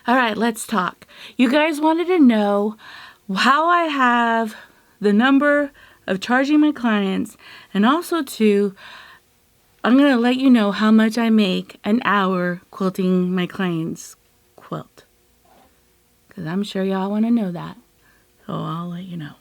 All right, let's talk. You guys wanted to know how I have the number of charging my clients, and also I'm going to let you know how much I make an hour quilting my client's quilt. Because I'm sure y'all want to know that. So I'll let you know.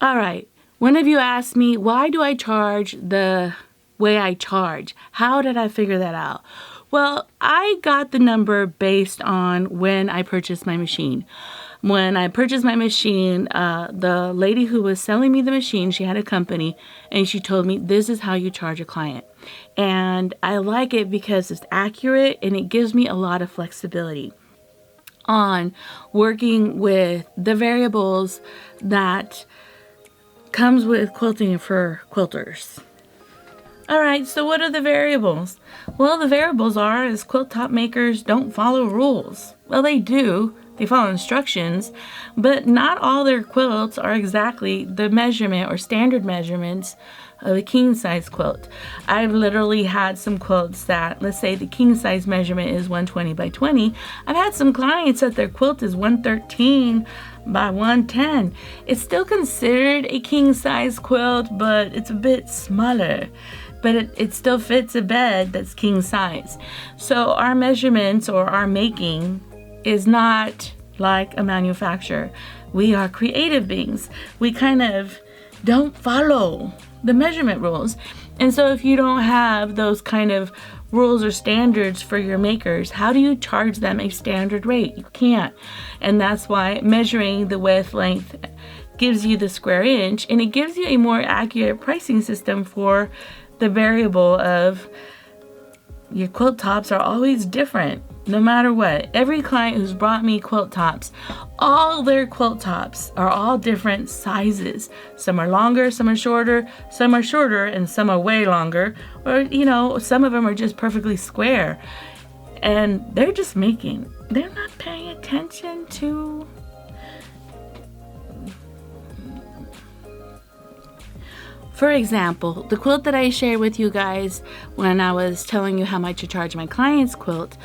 All right. One of you asked me, why do I charge the way I charge? How did I figure that out? Well, I got the number based on when I purchased my machine. When I purchased my machine, the lady who was selling me the machine, she had a company, and she told me, this is how you charge a client. And I like it because it's accurate and it gives me a lot of flexibility on working with the variables that comes with quilting for quilters. All right, so what are the variables? Well, the variables is quilt top makers don't follow rules. Well, they do. They follow instructions, but not all their quilts are exactly the measurement or standard measurements of a king size quilt. I've literally had some quilts that, let's say the king size measurement is 120 by 20. I've had some clients that their quilt is 113 by 110. It's still considered a king size quilt, but it's a bit smaller. But it still fits a bed that's king size. So our measurements or our making is not like a manufacturer. We are creative beings. We kind of don't follow the measurement rules. And so if you don't have those kind of rules or standards for your makers, how do you charge them a standard rate? You can't. And that's why measuring the width length gives you the square inch, and it gives you a more accurate pricing system for the variable of your quilt tops are always different, no matter what. Every client who's brought me quilt tops, all their quilt tops are all different sizes. Some are longer, some are shorter, and some are way longer. Or, some of them are just perfectly square. And they're just making. They're not paying attention to... For example, the quilt that I shared with you guys when I was telling you how much to charge my client's quilt,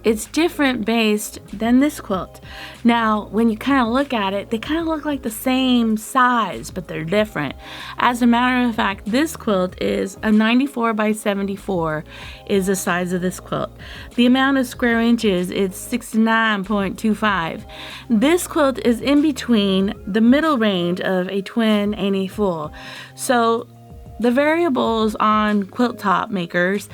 it's different based than this quilt. Now, when you kind of look at it, they kind of look like the same size, but they're different. As a matter of fact, this quilt is a 94 by 74 is the size of this quilt. The amount of square inches is 69.25. This quilt is in between the middle range of a twin and a full. So the variables on quilt top makers,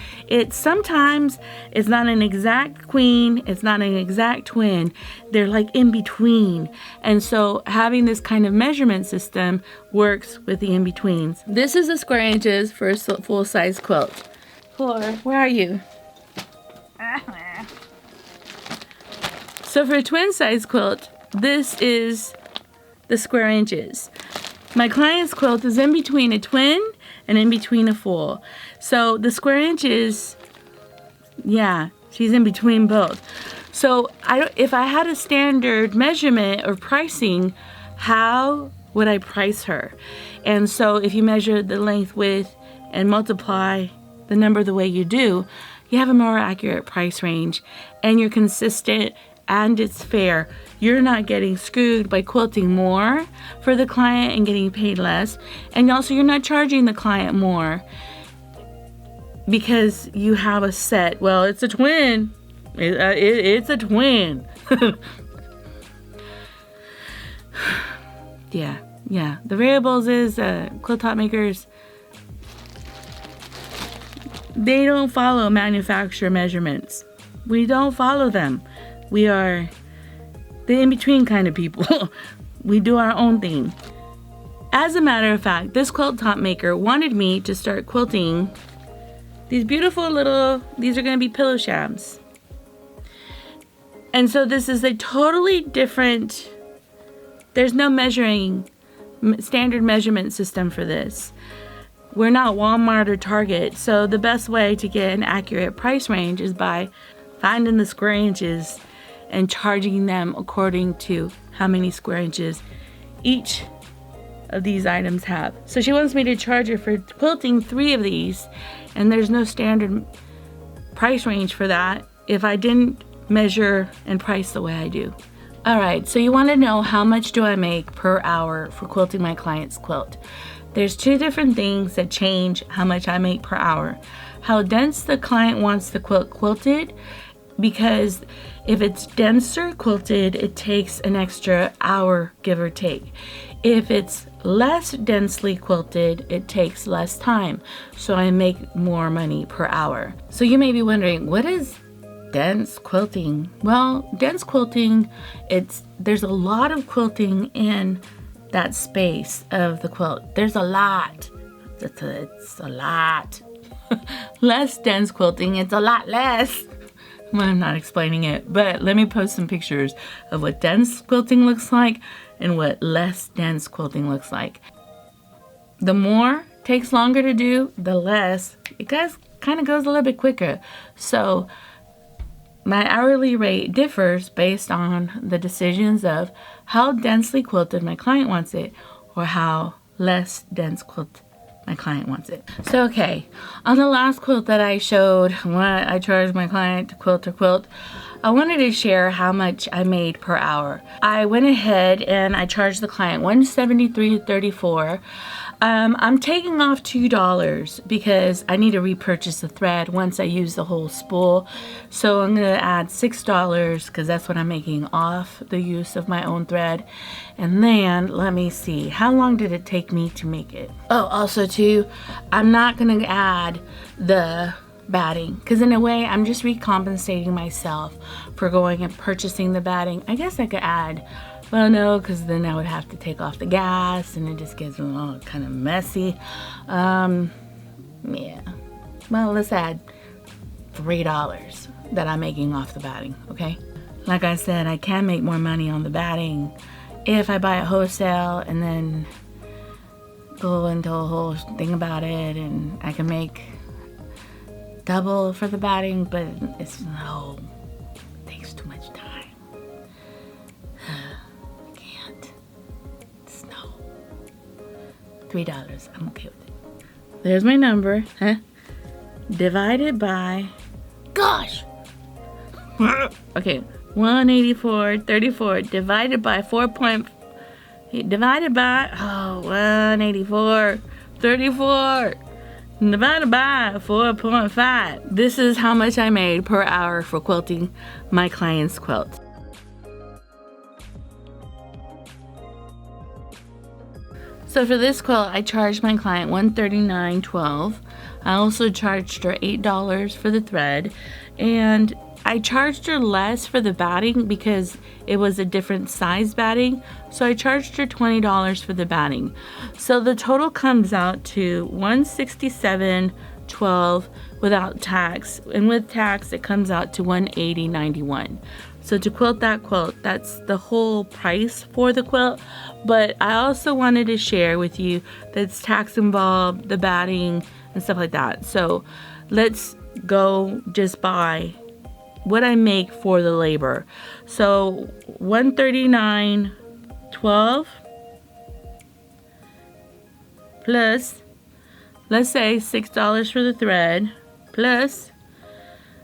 sometimes it's not an exact queen, it's not an exact twin, they're like in between. And so having this kind of measurement system works with the in-betweens. This is the square inches for a full-size quilt. Flora, where are you? So for a twin-size quilt, this is the square inches. My client's quilt is in between a twin and in between a full. So the square inches, she's in between both. So if I had a standard measurement or pricing, how would I price her? And so if you measure the length, width, and multiply the number the way you do, you have a more accurate price range, and you're consistent, and it's fair. You're not getting screwed by quilting more for the client and getting paid less. And also you're not charging the client more because you have a set. Well, it's a twin. It's a twin. Yeah. The variables is quilt top makers, they don't follow manufacturer measurements. We don't follow them. We are the in-between kind of people. We do our own thing. As a matter of fact, this quilt top maker wanted me to start quilting these beautiful these are going to be pillow shams. And so this is a totally different, there's no standard measurement system for this. We're not Walmart or Target, so the best way to get an accurate price range is by finding the square inches and charging them according to how many square inches each of these items have. So she wants me to charge her for quilting 3 of these, and there's no standard price range for that. If I didn't measure and price the way I do. All right, so you want to know how much do I make per hour for quilting my client's quilt. There's two different things that change how much I make per hour. How dense the client wants the quilt quilted, because if it's denser quilted, it takes an extra hour, give or take. If it's less densely quilted, it takes less time, so I make more money per hour. So you may be wondering, what is dense quilting? Well, dense quilting, there's a lot of quilting in that space of the quilt. There's a lot. It's a lot. Less dense quilting, it's a lot less. Well, I'm not explaining it, but let me post some pictures of what dense quilting looks like and what less dense quilting looks like. The more takes longer to do, the less it kind of goes a little bit quicker. So my hourly rate differs based on the decisions of how densely quilted my client wants it, or how less dense quilted my client wants it. So, okay, on the last quilt that I showed, when I charged my client to quilt her quilt, I wanted to share how much I made per hour. I went ahead and I charged the client $173.34. I'm taking off $2 because I need to repurchase the thread once I use the whole spool. So I'm going to add $6 because that's what I'm making off the use of my own thread. And then let me see, how long did it take me to make it? Oh, also too, I'm not going to add the batting because in a way I'm just recompensating myself for going and purchasing the batting. I guess I could add, well, no, because then I would have to take off the gas and it just gets a little kind of messy. Yeah, well, let's add $3 that I'm making off the batting, okay? Like I said, I can make more money on the batting if I buy it wholesale and then go into a whole thing about it, and I can make double for the batting, but it takes too much time. I can't. $3, I'm okay with it. There's my number, huh? Divided by, gosh! Okay, 184.34 divided by 184.34 divided by 4.5. This is how much I made per hour for quilting my client's quilt. So for this quilt, I charged my client $139.12. I also charged her $8 for the thread, and I charged her less for the batting because it was a different size batting. So I charged her $20 for the batting. So the total comes out to $167.12 without tax. And with tax, it comes out to $180.91. So to quilt that quilt, that's the whole price for the quilt. But I also wanted to share with you that's tax involved, the batting, and stuff like that. So let's go just by what I make for the labor. So $139.12 plus, let's say $6 for the thread, plus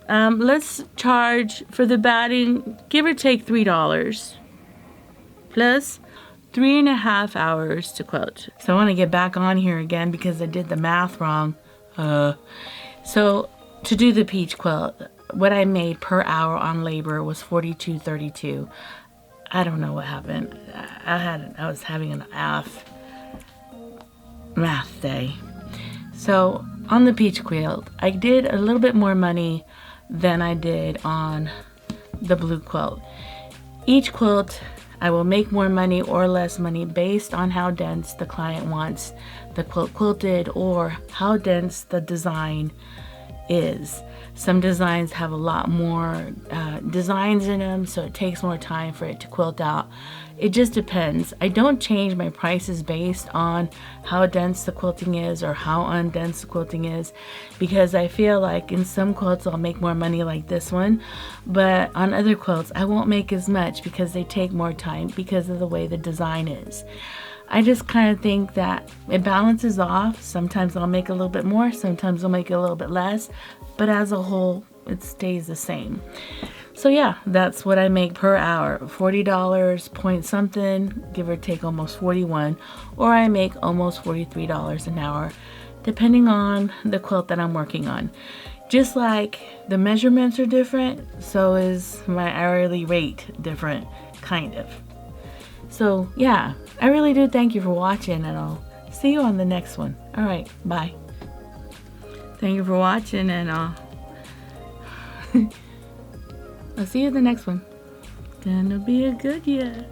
let's charge for the batting, give or take $3, plus 3.5 hours to quilt. So I want to get back on here again because I did the math wrong. So to do the peach quilt, what I made per hour on labor was $42.32. I don't know what happened. I was having an math day. So on the peach quilt, I did a little bit more money than I did on the blue quilt. Each quilt, I will make more money or less money based on how dense the client wants the quilt quilted or how dense the design is. Some designs have a lot more designs in them, so it takes more time for it to quilt out. It just depends. I don't change my prices based on how dense the quilting is or how undense the quilting is, because I feel like in some quilts I'll make more money like this one, but on other quilts I won't make as much because they take more time because of the way the design is. I just kind of think that it balances off. Sometimes I'll make a little bit more, sometimes I'll make a little bit less, but as a whole, it stays the same. So yeah, that's what I make per hour. $40 point something, give or take almost 41, or I make almost $43 an hour, depending on the quilt that I'm working on. Just like the measurements are different, so is my hourly rate different, kind of. So yeah, I really do thank you for watching, and I'll see you on the next one. All right, bye. Thank you for watching, and I'll see you in the next one. Gonna be a good year.